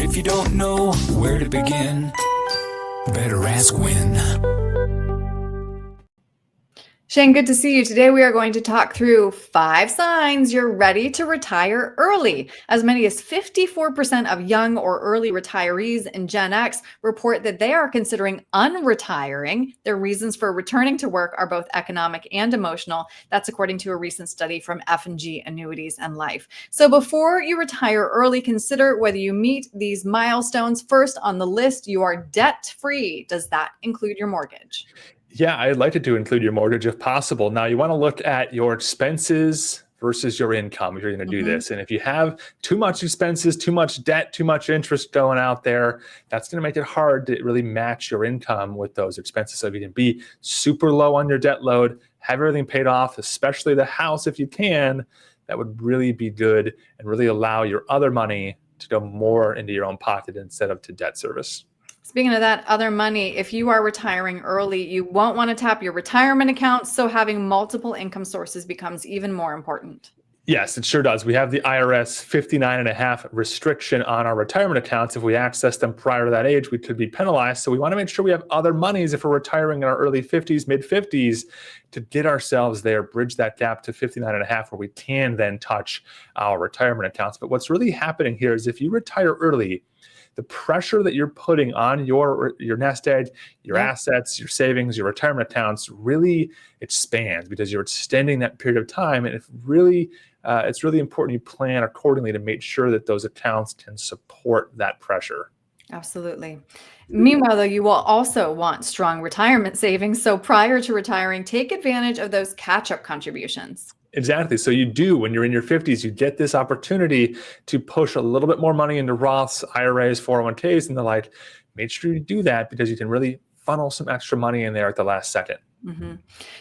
But if you don't know where to begin, better ask Win. Shane, good to see you. Today we are going to talk through 5 signs you're ready to retire early. As many as 54% of young or early retirees in Gen X report that they are considering unretiring. Their reasons for returning to work are both economic and emotional. That's according to a recent study from F&G Annuities and Life. So before you retire early, consider whether you meet these milestones. First on the list, you are debt-free. Does that include your mortgage? Yeah, I'd like it to include your mortgage if possible. Now, you want to look at your expenses versus your income if you're going to do this. And if you have too much expenses, too much debt, too much interest going out there, that's going to make it hard to really match your income with those expenses. So if you can be super low on your debt load, have everything paid off, especially the house if you can, that would really be good and really allow your other money to go more into your own pocket instead of to debt service. Speaking of that other money, if you are retiring early, you won't want to tap your retirement account. So having multiple income sources becomes even more important. Yes, it sure does. We have the IRS 59.5 restriction on our retirement accounts. If we access them prior to that age, we could be penalized. So we want to make sure we have other monies if we're retiring in our early 50s, mid 50s to get ourselves there, bridge that gap to 59.5 where we can then touch our retirement accounts. But what's really happening here is if you retire early, the pressure that you're putting on your nest egg, your assets, your savings, your retirement accounts really expands because you're extending that period of time. And it's really important you plan accordingly to make sure that those accounts can support that pressure. Absolutely. Meanwhile, though, you will also want strong retirement savings. So prior to retiring, take advantage of those catch-up contributions. Exactly. So you do, when you're in your 50s, you get this opportunity to push a little bit more money into Roths, IRAs, 401ks, and the like. Make sure you do that because you can really funnel some extra money in there at the last second.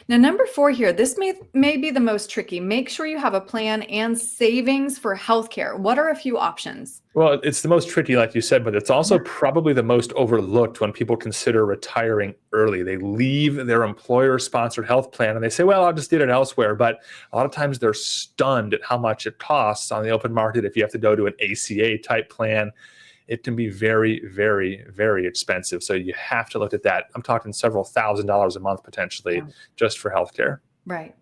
Now, number 4 here, this may be the most tricky. Make sure you have a plan and savings for healthcare. What are a few options? Well, it's the most tricky, like you said, but it's also probably the most overlooked when people consider retiring early. They leave their employer-sponsored health plan and they say, well, I'll just get it elsewhere. But a lot of times they're stunned at how much it costs on the open market if you have to go to an ACA type plan. It can be very, very, very expensive. So you have to look at that. I'm talking several $1,000s a month potentially just for healthcare. Right.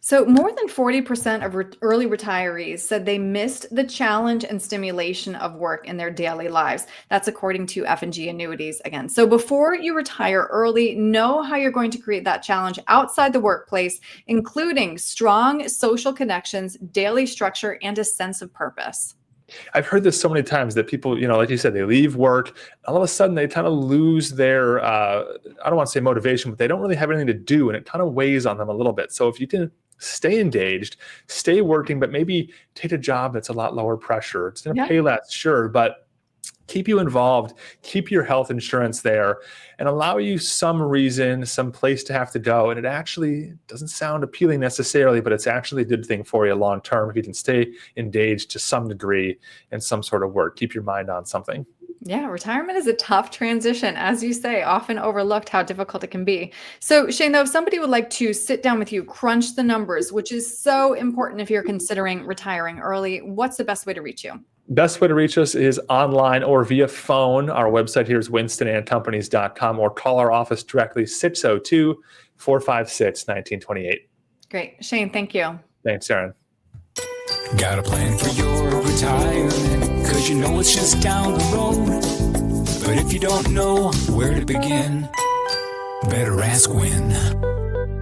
So more than 40% of early retirees said they missed the challenge and stimulation of work in their daily lives. That's according to F&G Annuities again. So before you retire early, know how you're going to create that challenge outside the workplace, including strong social connections, daily structure, and a sense of purpose. I've heard this so many times that people, like you said, they leave work, all of a sudden they kind of lose their, I don't want to say motivation, but they don't really have anything to do, and it kind of weighs on them a little bit. So if you can stay engaged, stay working, but maybe take a job that's a lot lower pressure. It's going to pay less, sure, but keep you involved, keep your health insurance there, and allow you some reason, some place to have to go. And it actually doesn't sound appealing necessarily, but it's actually a good thing for you long term if you can stay engaged to some degree in some sort of work. Keep your mind on something. Yeah, retirement is a tough transition, as you say, often overlooked how difficult it can be. So Shane, though, if somebody would like to sit down with you, crunch the numbers, which is so important if you're considering retiring early, what's the best way to reach you? Best way to reach us is online or via phone. Our website here is winstonandcompanies.com, or call our office directly, 602-456-1928. Great. Shane, thank you. Thanks, Erin. Got a plan for your retirement, 'cause you know it's just down the road. But if you don't know where to begin, better ask Win.